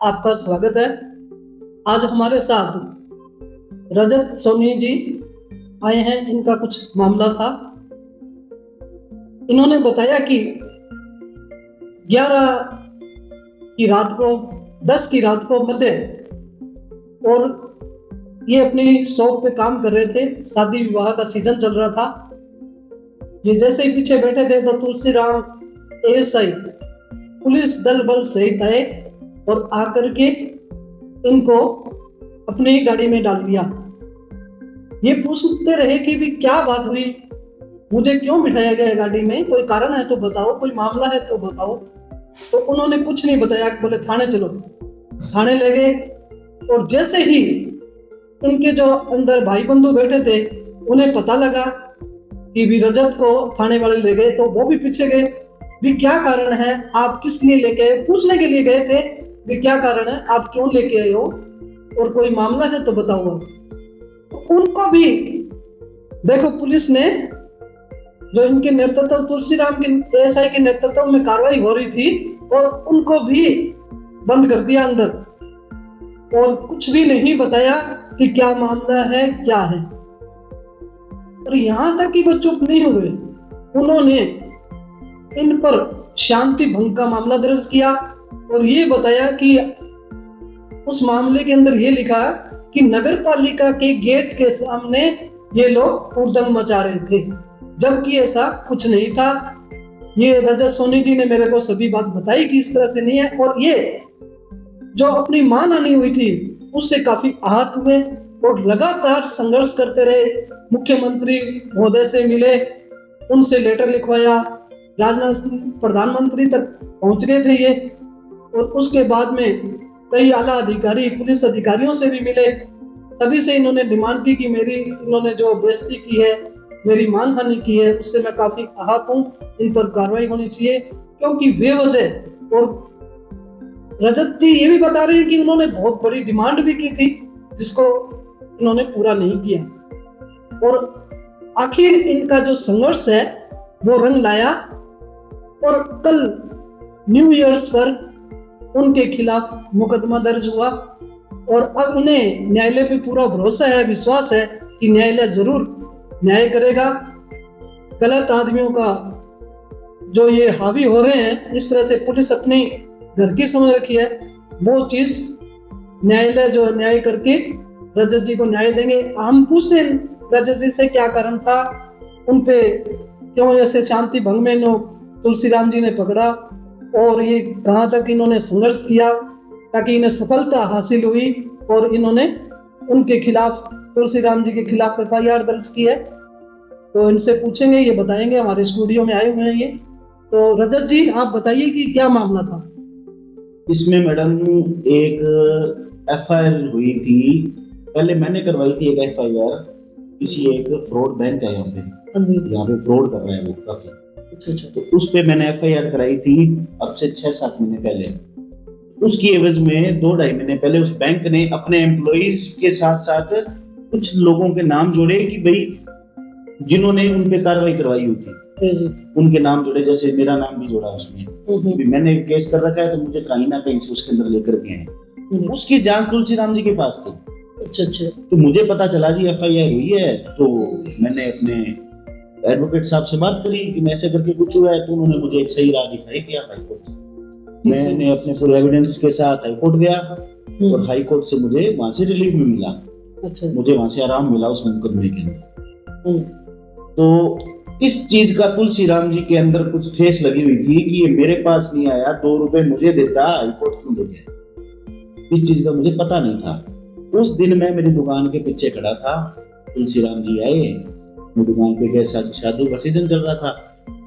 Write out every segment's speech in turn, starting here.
आपका स्वागत है। आज हमारे साथ रजत सोनी जी आए हैं। इनका कुछ मामला था। इन्होंने बताया कि 11 की रात को 10 की रात को मध्य और ये अपनी शॉप पे काम कर रहे थे। शादी विवाह का सीजन चल रहा था। ये जैसे ही पीछे बैठे थे तो तुलसीराम एएसआई पुलिस दल बल सहित आए और आकर के इनको अपनी ही गाड़ी में डाल दिया। ये पूछते रहे कि भी क्या बात हुई, मुझे क्यों बिठाया गया गाड़ी में, कोई कारण है तो बताओ, कोई मामला है तो बताओ। तो उन्होंने कुछ नहीं बताया। बोले थाने चलो। थाने ले गए और जैसे ही इनके जो अंदर भाई बंधु बैठे थे उन्हें पता लगा कि भी रजत को थाने वाले ले गए, तो वो भी पीछे गए। भी क्या कारण है, आप किस लिए लेके आए, पूछने के लिए गए थे भी क्या कारण है, आप क्यों लेके आए हो और कोई मामला है तो बताओ। तो उनको भी देखो, पुलिस ने जो इनके नेतृत्व तुलसीराम के एएसआई के नेतृत्व में कार्रवाई हो रही थी और उनको भी बंद कर दिया अंदर और कुछ भी नहीं बताया कि क्या मामला है क्या है। और यहां तक कि वो चुप नहीं हुए, उन्होंने इन पर शांति भंग का मामला दर्ज किया और ये बताया कि उस मामले के अंदर ये लिखा कि नगर पालिका के गेट के सामने ये लोग हुड़दंग मचा रहे थे, जबकि ऐसा कुछ नहीं था। ये रजत सोनी जी ने मेरे को सभी बात बताई कि इस तरह से नहीं है। और ये जो अपनी मां नानी हुई थी उससे काफी आहत हुए और लगातार संघर्ष करते रहे। मुख्यमंत्री महोदय से मिले, उनसे लेटर लिखवाया, राजनाथ सिंह प्रधानमंत्री तक पहुंच गए थे ये। और उसके बाद में कई आला अधिकारी पुलिस अधिकारियों से भी मिले। सभी से इन्होंने डिमांड की कि मेरी इन्होंने जो बेइज्जती की है, मेरी मानहानि की है, उससे मैं काफी आहत हूँ, इन पर कार्रवाई होनी चाहिए। क्योंकि बेवजह, और रजत जी ये भी बता रहे हैं कि उन्होंने बहुत बड़ी डिमांड भी की थी जिसको इन्होंने पूरा नहीं किया। और आखिर इनका जो संघर्ष है वो रंग लाया और कल न्यू ईयर्स पर उनके खिलाफ मुकदमा दर्ज हुआ। और अब उन्हें न्यायालय पे पूरा भरोसा है, विश्वास है कि न्यायालय जरूर न्याय करेगा। गलत आदमियों का जो ये हावी हो रहे हैं, इस तरह से पुलिस अपनी घर की समझ रखी है, वो चीज न्यायालय जो न्याय करके रजत जी को न्याय देंगे। हम पूछते हैं रजत जी से क्या कारण था, उनपे क्यों ऐसे शांति भंग में तुलसीराम जी ने पकड़ा और ये कहाँ तक इन्होंने संघर्ष किया ताकि इन्हें सफलता हासिल हुई और इन्होंने उनके खिलाफ, तुलसीराम जी के खिलाफ एफआईआर दर्ज की है। तो इनसे पूछेंगे, ये बताएंगे, हमारे स्टूडियो में आए हुए हैं ये। तो रजत जी आप बताइए कि क्या मामला था इसमें। मैडम एक एफआईआर हुई थी, पहले मैंने करवाई थी एक एफआईआर। किसी एक फ्रॉड बैंक है यहाँ पे फ्रॉड कर रहे हैं वो काफी। अच्छा। तो उस पे मैंने एफआईआर कराई थी अब से 6-7 महीने पहले। उसकी एवज में 2-2.5 महीने पहले उस बैंक ने अपने एम्प्लॉइज के साथ साथ कुछ लोगों के नाम जोड़े कि भाई जिन्होंने उन पे कार्रवाई करवाई हुई थी उनके नाम जोड़े, जैसे मेरा नाम भी जोड़ा उसमें कि मैंने केस कर रखा है तो मुझे कहीं ना कहीं से उसके अंदर लेकर के हैं। उसकी जांच तुलसीराम जी के पास थी। अच्छा। तो मुझे पता चला जी एफआईआर हुई है, तो मैंने अपने एडवोकेट साहब से बात करी कि मैं ऐसे करके कुछ हुआ है। तो उन्होंने मुझे एक सही राह दिखाई कि आप हाईकोर्ट। मैंने अपने पूरे एविडेंस के साथ हाईकोर्ट गया और हाईकोर्ट से मुझे वहां से रिलीफ भी मिला। अच्छा। मुझे वहां से आराम मिला उस मुकदमे के अंदर। तो इस चीज का तुलसीराम जी के अंदर कुछ ठेस लगी हुई थी कि ये मेरे पास नहीं आया, 2 रुपए मुझे देता, हाईकोर्ट क्यों ले गया। इस चीज का मुझे पता नहीं था। उस दिन मैं मेरी दुकान के पीछे खड़ा था, तुलसीराम जी आए। मेरी दुकान पे कैसा शादी का सीजन चल रहा था,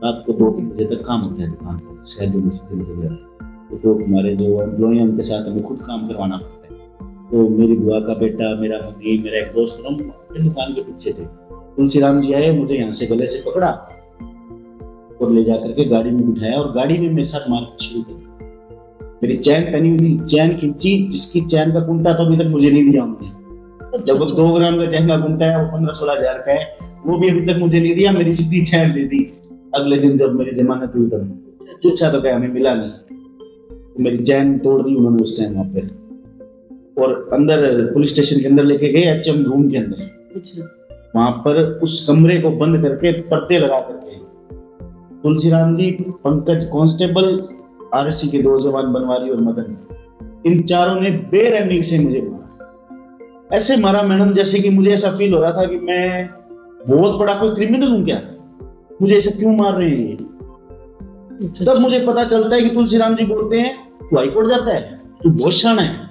रात को 2-3 बजे तक काम होता है दुकान पर, शादी का सीजन चल रहा है। तो हमारे जो एम्प्लॉय हैं उनके साथ हमें खुद काम करवाना पड़ता है। तो मेरी बुआ का बेटा, मेरा मम्मी, मेरा एक दोस्त, हम दुकान के पीछे थे। तुलसीराम जी आए, मुझे यहाँ से गले से पकड़ा और ले जाकर के गाड़ी में बिठाया और गाड़ी में मेरे साथ मारपीट शुरू कर। मेरी चैन पहनी हुई थी, चैन खींची, जिसकी चैन का कुंटा तो अभी तक मुझे नहीं दिया उन्होंने। जब वो 2 ग्राम का चैन का कुंटा है, वो 15-16 हजार का है, वो भी अभी तक मुझे नहीं दिया। मेरी सीधी चैन दे दी। अगले दिन जब मेरी जमानत हुई तब पूछा तो क्या हमें मिला नहीं। मेरी चैन तोड़ दी उन्होंने उस टाइम वहां पे, और अंदर पुलिस स्टेशन के अंदर लेके गए एचएम रूम के अंदर। अच्छा। वहां पर उस कमरे को बंद करके पर्दे लगा करके तुलसीराम जी, पंकज कांस्टेबल, आरएससी के 2 जवान बनवारी और मदन, इन चारों ने बेरहमी से मुझे मारा। ऐसे मारा मैडम जैसे कि मुझे ऐसा फील हो रहा था कि मैं बहुत बड़ा कोई क्रिमिनल हूं क्या, मुझे ऐसे क्यों मार रहे हैं ये। अच्छा। तब मुझे पता चलता है कि तुलसीराम जी बोलते हैं तू हाईकोर्ट जाता है, तू बहुत शाना है।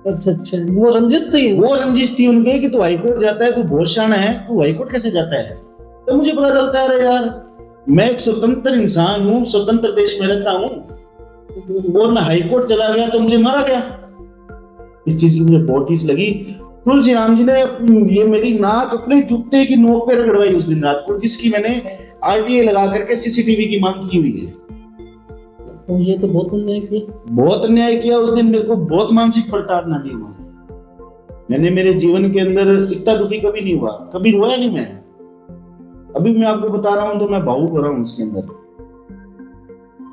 अच्छा अच्छा, वो रंजिश थी। वो रंजिश थी उनके कि तू हाईकोर्ट जाता है, तू बहुत शाना है, तू हाईकोर्ट कैसे जाता है। तो मुझे पता चलता है अरे यार मैं एक स्वतंत्र इंसान हूँ, स्वतंत्र देश में रहता हूँ, और मैं हाईकोर्ट चला गया तो मुझे मारा गया। इस चीज की मुझे बहुत टीस लगी। तुलसीराम जी ने ये मेरी नाक अपने जूते की नोक पे रगड़वाई उस दिन रात को, जिसकी मैंने आरटीआई लगा करके सीसीटीवी की मांग की हुई है। तो ये तो बहुत अन्याय किया। बहुत अन्याय किया उस दिन, मेरे को बहुत मानसिक प्रताड़ना दी उन्होंने। मैंने मेरे जीवन के अंदर इतना दुखी कभी नहीं हुआ, कभी रोया नहीं मैं। अभी मैं आपको बता रहा हूं तो मैं भावुक हो रहा हूं उसके अंदर।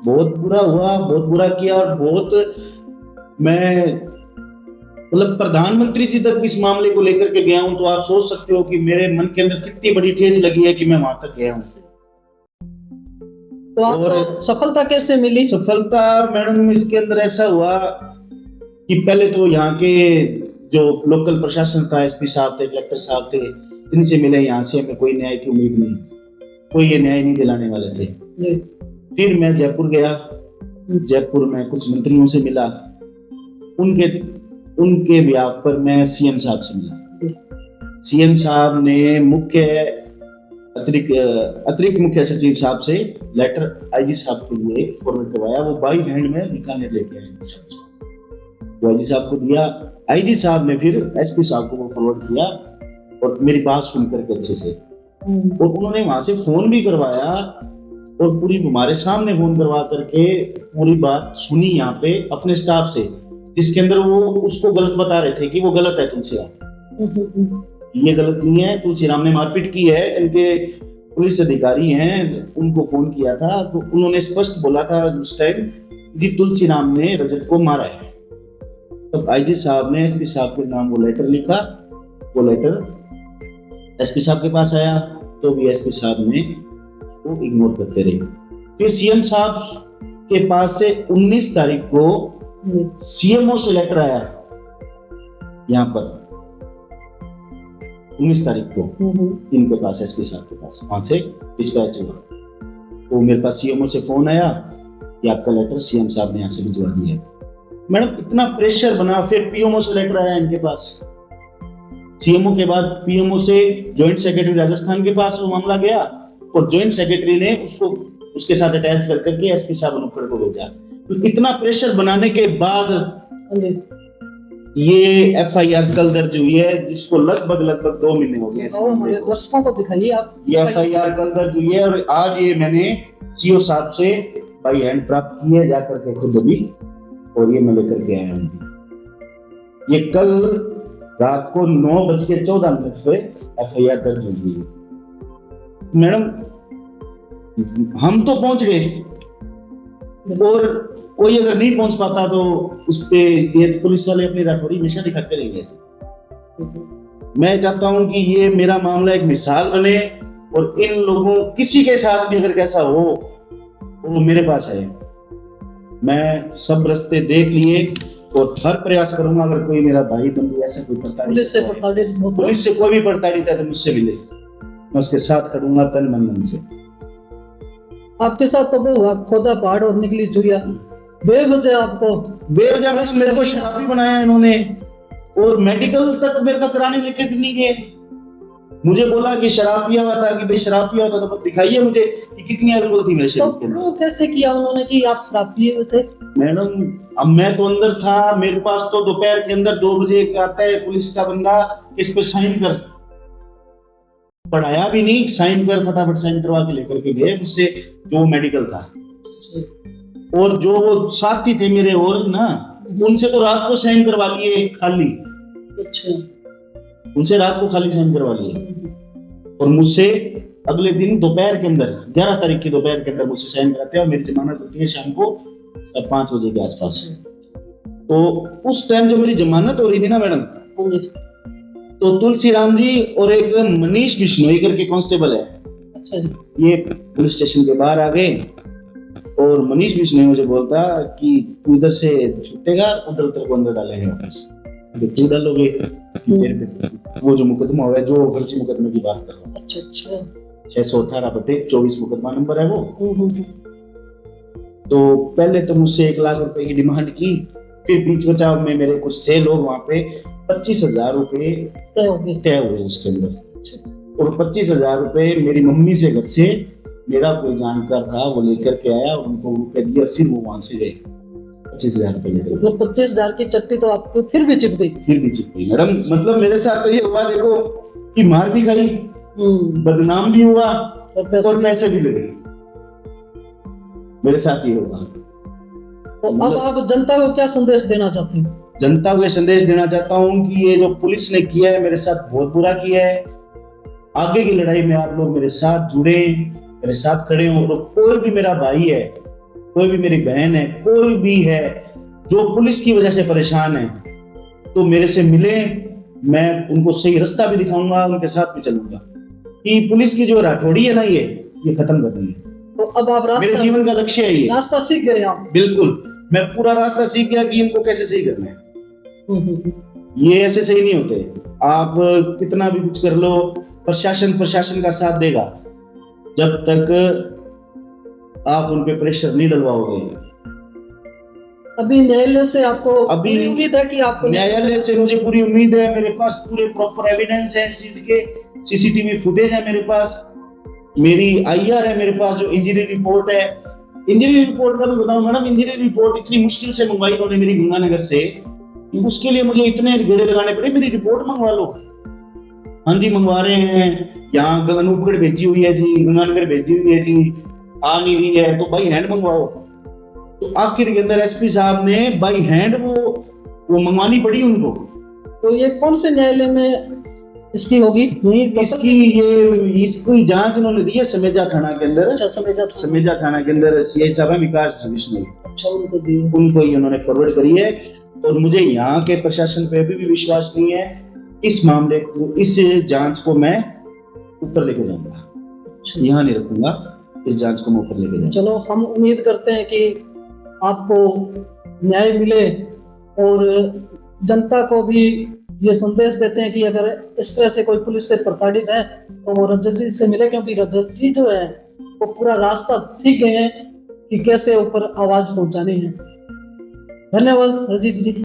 बहुत बुरा हुआ, बहुत बुरा किया, और बहुत मैं मतलब प्रधानमंत्री जी तक इस मामले को लेकर के गया हूं, तो आप सोच सकते हो कि मेरे मन के अंदर कितनी बड़ी ठेस लगी है कि मैं वहां तक गया हूं। तो आपको सफलता कैसे मिली? सफलता मैडम इसके अंदर ऐसा हुआ कि पहले तो यहाँ के जो लोकल प्रशासन था, एसपी साहब थे, कलेक्टर साहब थे, इनसे मिले। यहाँ से हमें कोई न्याय की उम्मीद नहीं, कोई ये न्याय नहीं दिलाने वाले थे। फिर मैं जयपुर गया, जयपुर में कुछ मंत्रियों से मिला, उनके ब्याह पर मैं सीएम साहब से मिला। सीएम साहब ने अतिरिक्त मुख्य सचिव साहब से लेटर आईजी साहब के लिए फॉरवर्ड करवाया। वो बाई हैंड में बीकानेर लेके आए, वो आईजी साहब को दिया। आईजी साहब ने फिर एसपी साहब को वो फॉरवर्ड किया, और मेरी बात सुन करके अच्छे से, और उन्होंने वहां से फोन भी करवाया, और पूरी हमारे सामने फोन करवा करके पूरी बात सुनी यहाँ पे अपने स्टाफ से, जिसके अंदर वो उसको गलत बता रहे थे कि वो गलत है तुलसीराम, ये गलत नहीं है, तुलसीराम ने मारपीट की है, इनके पुलिस अधिकारी हैं उनको फोन किया था, तो उन्होंने स्पष्ट बोला था उस टाइम कि तुलसीराम ने रजत को मारा है। तब आईजी साहब ने एसपी साहब के नाम वो लेटर लिखा, वो लेटर एसपी साहब के पास आया, तो भी एसपी साहब ने वो इग्नोर करते रहे। फिर सीएम साहब के पास से 19 तारीख को सीएमओ से लेटर आया यहाँ पर, 19 तारीख को इनके पास, एसपी साहब के पास, वहां से डिस्पैच हुआ। तो मेरे पास सीएमओ से फोन आया कि आपका लेटर सीएम साहब ने यहाँ से भिजवा दिया। मैडम इतना प्रेशर बना। फिर पीएमओ से लेटर आया इनके पास, सीएमओ के बाद पीएमओ से जॉइंट सेक्रेटरी राजस्थान के पास वो मामला गया, और जॉइंट सेक्रेटरी ने उसको उसके साथ अटैच कर करके एसपी साहब अनुपगढ़ को भेजा। तो इतना प्रेशर बनाने के बाद ये एफआईआर कल दर्ज हुई है, जिसको लगभग 2 महीने हो गए। दर्शकों को दिखाइए आप। ये एफआईआर कल दर्ज हुई है, और आज ये मैंने सीओ साहब से बाई हैंड प्राप्त की है जाकर के खुद भी, और ये मैं लेकर के आया हूँ। ये कल रात को 9:14 पे एफआईआर दर्ज हुई है। मैडम हम तो पहुंच गए, और कोई अगर नहीं पहुंच पाता तो उस पे ये पुलिस वाले अपनी राठौड़ी हमेशा दिखाते रहेंगे। मैं चाहता हूं कि ये मेरा मामला एक मिसाल बने, और इन लोगों किसी के साथ भी अगर कैसा हो तो वो मेरे पास है। मैं सब रास्ते देख लिए और हर प्रयास करूंगा, अगर कोई मेरा भाई बंधु ऐसा कोई पुलिस से कोई भी प्रताड़ित है तो मुझसे मिले, मैं उसके साथ खड़ूंगा तन मन धन से। आपके साथ तो वो हुआ, खोदा पहाड़ और निकली चुरिया, बेवजह आपको मेरे को शराबी बनाया इन्होंने, और मेडिकल तक मेरे का कराने लेके भी नहीं गए। मुझे बोला कि शराब पिया हुआ था, कि भाई शराब पिया हुआ था तो दिखाइए मुझे कि कितनी अल्कोहल थी मेरे शरीर के अंदर। तो कैसे किया उन्होंने कि आप शराब पिए हुए थे? मैडम अब मैं तो अंदर था, मेरे पास तो दोपहर के अंदर 2 बजे आता है पुलिस का बंदा, इस पे साइन कर, पढ़ाया भी नहीं, साइन कर, फटाफट साइन करवा के लेकर के गए मुझसे, जो मेडिकल था। और जो वो साथी थे मेरे और ना, उनसे तो रात को साइन करवा लिए खाली। अच्छा, उनसे रात को खाली साइन करवा लिए, और मुझसे अगले दिन दोपहर के अंदर 11 तारीख की दोपहर के अंदर मुझसे साइन कराते हैं, और मेरी जमानत होती है शाम को 5 बजे के आसपास। तो उस टाइम जो मेरी जमानत हो रही थी ना मैडम, हाँ जी। तो तुलसी राम जी और एक मनीष बिश्नोई करके कांस्टेबल है, अच्छा जी। ये पुलिस स्टेशन के बाहर आ गए और मनीष बिश्नोई मुझे बोलता कि तू इधर से छूटेगा, उधर उधर को अंदर डालेंगे वापस। क्यों डालोगे? तेरे पे वो जो मुकदमा हुआ है, जो फर्जी मुकदमे की बात कर रहा हूँ, अच्छा अच्छा। 618/24 मुकदमा नंबर है वो। हम्म। तो पहले तो मुझसे 1 लाख रुपए की डिमांड की, फिर बीच बचाव में मेरे कुछ थे लोग वहां पे, 25,000 रुपए तय हुए उसके अंदर। और 25,000 रुपए मेरी मम्मी से घर से मेरा कोई जानकार था वो लेकर के आया, उनको रुपए दिया, फिर वो वहां से गए 25,000 रुपए लेकर। मतलब 25,000 की चट्टी तो आपको फिर भी चिप गई। फिर भी चिप गई मैडम। मतलब मेरे साथ तो ये हुआ देखो कि मार भी खाई, बदनाम भी हुआ और पैसे भी लगे। मेरे साथ ये हुआ। तो अब आप जनता को क्या संदेश देना चाहते हैं? जनता को ये संदेश देना चाहता हूँ कि ये जो पुलिस ने किया है मेरे साथ बहुत बुरा किया है। आगे की लड़ाई में आप लोग मेरे साथ जुड़े, मेरे साथ खड़े हो। तो कोई भी मेरा भाई है, कोई भी मेरी बहन है, कोई भी है जो पुलिस की वजह से परेशान है, तो मेरे से मिले, मैं उनको सही रास्ता भी दिखाऊंगा, उनके साथ भी चलूंगा कि पुलिस की जो राठौड़ी है ना ये खत्म करनी है। तो अब आप मेरे जीवन का लक्ष्य है ये। रास्ता सीख गए आप? बिल्कुल, मैं पूरा रास्ता सीख गया कि इनको कैसे सही करना है। ये ऐसे सही नहीं होते। आप कितना भी कुछ कर लो, प्रशासन का साथ देगा जब तक आप उन पे प्रेशर नहीं डलवाओगे। अभी न्यायालय से आपको अभी पूरी उम्मीद है कि आपको न्यायालय से मुझे पूरी उम्मीद है। मेरे पास पूरे प्रॉपर एविडेंस है इस चीज के, सीसीटीवी फुटेज है मेरे पास, मेरी आईआर है मेरे पास, जो इंजरी रिपोर्ट है। इंजरी रिपोर्ट का मैं बताऊं मैडम, इंजरी रिपोर्ट इतनी मुश्किल से मंगवाई उन्होंने मेरी गंगानगर से, उसके लिए मुझे इतने गेड़े लगाने पड़े, मेरी रिपोर्ट मंगवा लो। हाँ जी मंगवा रहे हैं, यहाँ अनूपगढ़ भेजी हुई है जी, गंगानगर भेजी हुई है जी, आ नहीं रही है, तो बाई हैंड मंगवाओ। तो आखिर के अंदर एसपी साहब ने बाई हैंड वो मंगवानी पड़ी उनको। तो ये कौन से न्यायालय में इसकी होगी? इसकी जांच उन्होंने दी है समेजा थाना के अंदर। अच्छा, समेजा थाना के अंदर सीआई साहब है विकास बिश्नोई। अच्छा, उनको दी, उनको ही उन्होंने फॉरवर्ड करी है। और मुझे यहाँ के प्रशासन पे अभी भी विश्वास नहीं है। इस मामले को, इस जांच को मैं ऊपर लेके जाऊंगा, यहाँ नहीं रखूंगा, इस जांच को मैं ऊपर लेके जाऊंगा। चलो, हम उम्मीद करते हैं कि आपको न्याय मिले और जनता को भी ये संदेश देते हैं कि अगर इस तरह से कोई पुलिस से प्रताड़ित है तो वो रजत जी से मिले, क्योंकि रजत जी जो है वो पूरा रास्ता सीख गए हैं कि कैसे ऊपर आवाज पहुंचानी है। धन्यवाद रजत जी।